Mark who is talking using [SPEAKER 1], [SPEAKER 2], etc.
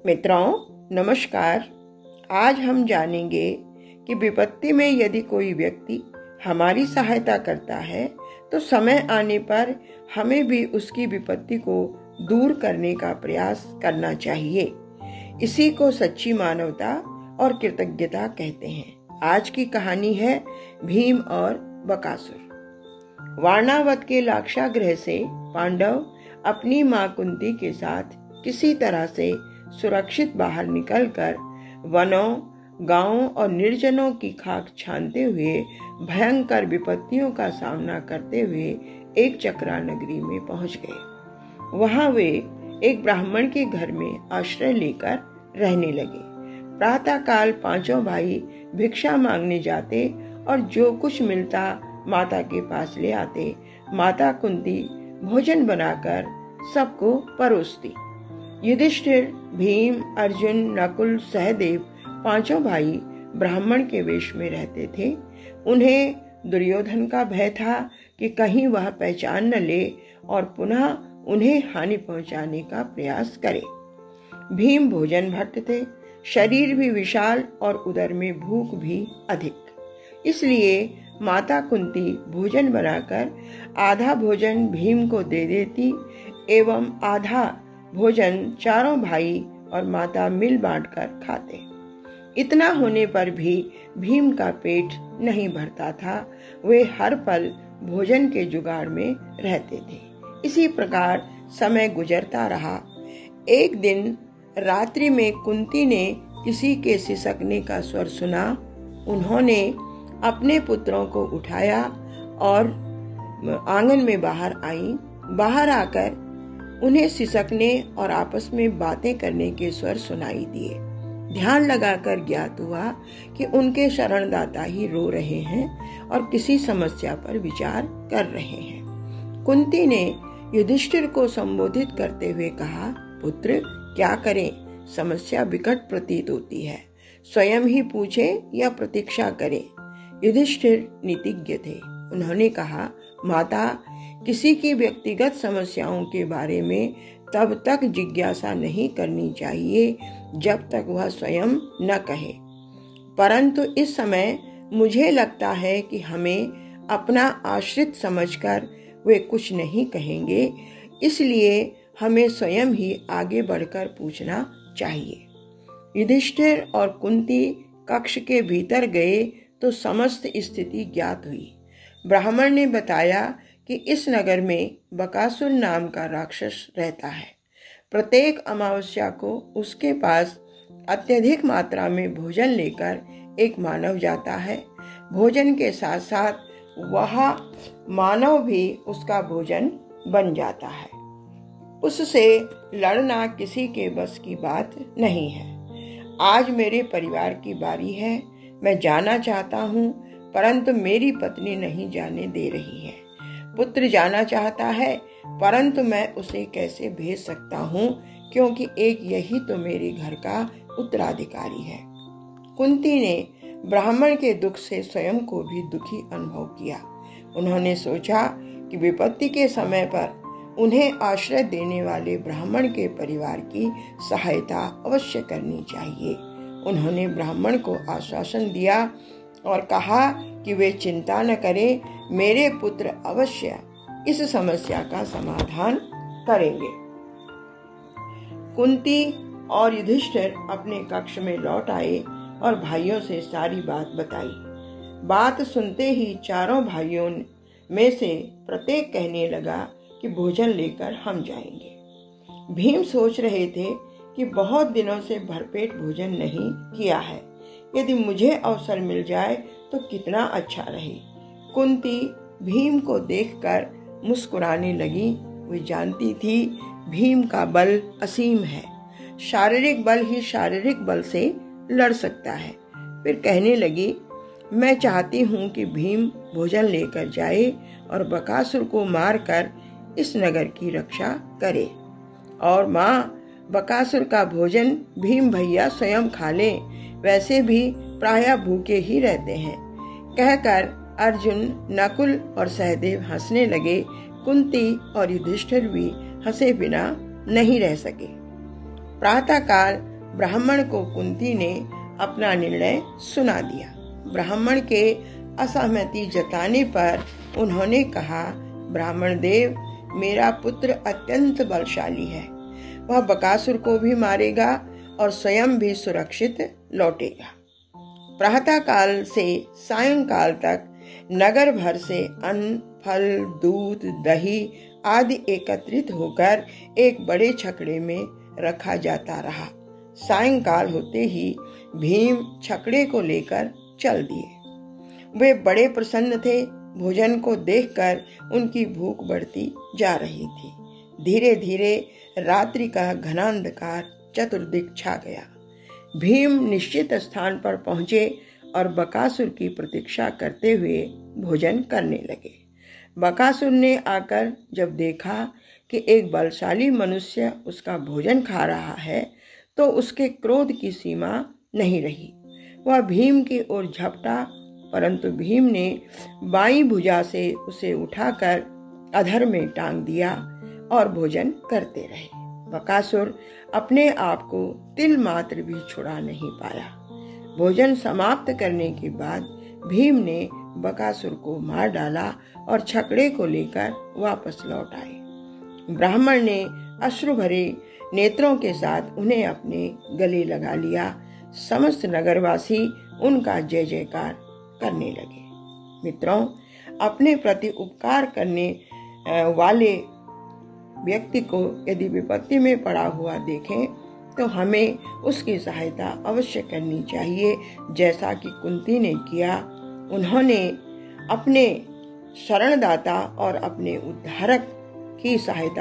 [SPEAKER 1] मित्रों, नमस्कार। आज हम जानेंगे कि विपत्ति में यदि कोई व्यक्ति हमारी सहायता करता है तो समय आने पर हमें भी उसकी विपत्ति को दूर करने का प्रयास करना चाहिए। इसी को सच्ची मानवता और कृतज्ञता कहते हैं। आज की कहानी है भीम और बकासुर। वारणावत के लाक्षागृह से पांडव अपनी मां कुंती के साथ किसी तरह से सुरक्षित बाहर निकलकर वनों, गांवों और निर्जनों की खाक छानते हुए भयंकर विपत्तियों का सामना करते हुए एक चक्रा नगरी में पहुंच गए। वहां वे एक ब्राह्मण के घर में आश्रय लेकर रहने लगे। प्रातःकाल पांचों भाई भिक्षा मांगने जाते और जो कुछ मिलता माता के पास ले आते। माता कुंती भोजन बनाकर सबको परोसती। युधिष्ठिर, भीम, अर्जुन, नकुल, सहदेव पांचों भाई ब्राह्मण के वेश में रहते थे। उन्हें दुर्योधन का भय था कि कहीं वह पहचान न ले और पुनः उन्हें हानि पहुंचाने का प्रयास करे। भीम भोजन भट्ट थे, शरीर भी विशाल और उदर में भूख भी अधिक। इसलिए माता कुंती भोजन बनाकर आधा भोजन भीम को दे देती एवं आधा भोजन चारों भाई और माता मिल बांटकर खाते। इतना होने पर भी भीम का पेट नहीं भरता था। वे हर पल भोजन के जुगाड़ में रहते थे। इसी प्रकार समय गुजरता रहा। एक दिन रात्रि में कुंती ने किसी के सिसकने का स्वर सुना। उन्होंने अपने पुत्रों को उठाया और आंगन में बाहर आई। बाहर आकर उन्हें सिसकने और आपस में बातें करने के स्वर सुनाई दिए। ध्यान लगाकर ज्ञात हुआ कि उनके शरणदाता ही रो रहे हैं और किसी समस्या पर विचार कर रहे हैं। कुंती ने युधिष्ठिर को संबोधित करते हुए कहा, पुत्र, क्या करें? समस्या विकट प्रतीत होती है। स्वयं ही पूछें या प्रतीक्षा करें? युधिष्ठिर नीतिज्ञ थे। उन्होंने कहा, माता, किसी की व्यक्तिगत समस्याओं के बारे में तब तक जिज्ञासा नहीं करनी चाहिए जब तक वह स्वयं न कहे। परंतु इस समय मुझे लगता है कि हमें अपना आश्रित समझकर वे कुछ नहीं कहेंगे, इसलिए हमें स्वयं ही आगे बढ़कर पूछना चाहिए। युधिष्ठिर और कुंती कक्ष के भीतर गए तो समस्त स्थिति ज्ञात हुई। ब्राह्मण ने बताया कि इस नगर में बकासुर नाम का राक्षस रहता है। प्रत्येक अमावस्या को उसके पास अत्यधिक मात्रा में भोजन लेकर एक मानव जाता है। भोजन के साथ साथ वह मानव भी उसका भोजन बन जाता है। उससे लड़ना किसी के बस की बात नहीं है। आज मेरे परिवार की बारी है। मैं जाना चाहता हूँ, परंतु मेरी पत्नी नहीं जाने दे रही है। पुत्र जाना चाहता है, परंतु मैं उसे कैसे भेज सकता हूँ, क्योंकि एक यही तो मेरे घर का उत्तराधिकारी है। कुंती ने ब्राह्मण के दुख से स्वयं को भी दुखी अनुभव किया। उन्होंने सोचा कि विपत्ति के समय पर उन्हें आश्रय देने वाले ब्राह्मण के परिवार की सहायता अवश्य करनी चाहिए। उन्होंने ब्राह्मण को आश्वासन दिया और कहा कि वे चिंता न करें, मेरे पुत्र अवश्य इस समस्या का समाधान करेंगे। कुंती और युधिष्ठिर अपने कक्ष में लौट आए और भाइयों से सारी बात बताई। बात सुनते ही चारों भाइयों में से प्रत्येक कहने लगा कि भोजन लेकर हम जाएंगे। भीम सोच रहे थे कि बहुत दिनों से भरपेट भोजन नहीं किया है। यदि मुझे अवसर मिल जाए तो कितना अच्छा रहे। कुंती भीम को देखकर मुस्कुराने लगी। वे जानती थी भीम का बल असीम है। शारीरिक बल ही शारीरिक बल से लड़ सकता है। फिर कहने लगी, मैं चाहती हूँ कि भीम भोजन लेकर जाए और बकासुर को मारकर इस नगर की रक्षा करे। और माँ, बकासुर का भोजन भीम भैया स्वयं खा ले, वैसे भी प्रायः भूखे ही रहते हैं। कहकर अर्जुन, नकुल और सहदेव हंसने लगे। कुंती और युधिष्ठिर भी हंसे बिना नहीं रह सके। प्रातःकाल ब्राह्मण को कुंती ने अपना निर्णय सुना दिया। ब्राह्मण के असहमति जताने पर उन्होंने कहा, ब्राह्मण देव, मेरा पुत्र अत्यंत बलशाली है। वह बकासुर को भी मारेगा और स्वयं भी सुरक्षित लौटेगा। प्रातः काल से सायंकाल तक नगर भर से अन्न, फल, दूध, दही आदि एकत्रित होकर एक बड़े छकड़े में रखा जाता रहा। सायंकाल होते ही भीम छकड़े को लेकर चल दिए। वे बड़े प्रसन्न थे। भोजन को देखकर उनकी भूख बढ़ती जा रही थी। धीरे धीरे रात्रि का घना अंधकार चतुर्दिक छा गया। भीम निश्चित स्थान पर पहुंचे और बकासुर की प्रतीक्षा करते हुए भोजन करने लगे। बकासुर ने आकर जब देखा कि एक बलशाली मनुष्य उसका भोजन खा रहा है तो उसके क्रोध की सीमा नहीं रही। वह भीम की ओर झपटा, परंतु भीम ने बाईं भुजा से उसे उठाकर अधर में टांग दिया और भोजन करते रहे। बकासुर अपने आप को तिल मात्र भी छुड़ा नहीं पाया। भोजन समाप्त करने के बाद भीम ने बकासुर को मार डाला और छकड़े को लेकर वापस लौट आए। ब्राह्मण ने अश्रु भरे नेत्रों के साथ उन्हें अपने गले लगा लिया। समस्त नगरवासी उनका जय जयकार करने लगे। मित्रों, अपने प्रति उपकार करने वाले व्यक्ति को यदि विपत्ति में पड़ा हुआ देखें तो हमें उसकी सहायता अवश्य करनी चाहिए, जैसा कि कुंती ने किया। उन्होंने अपने शरणदाता और अपने उद्धारक की सहायता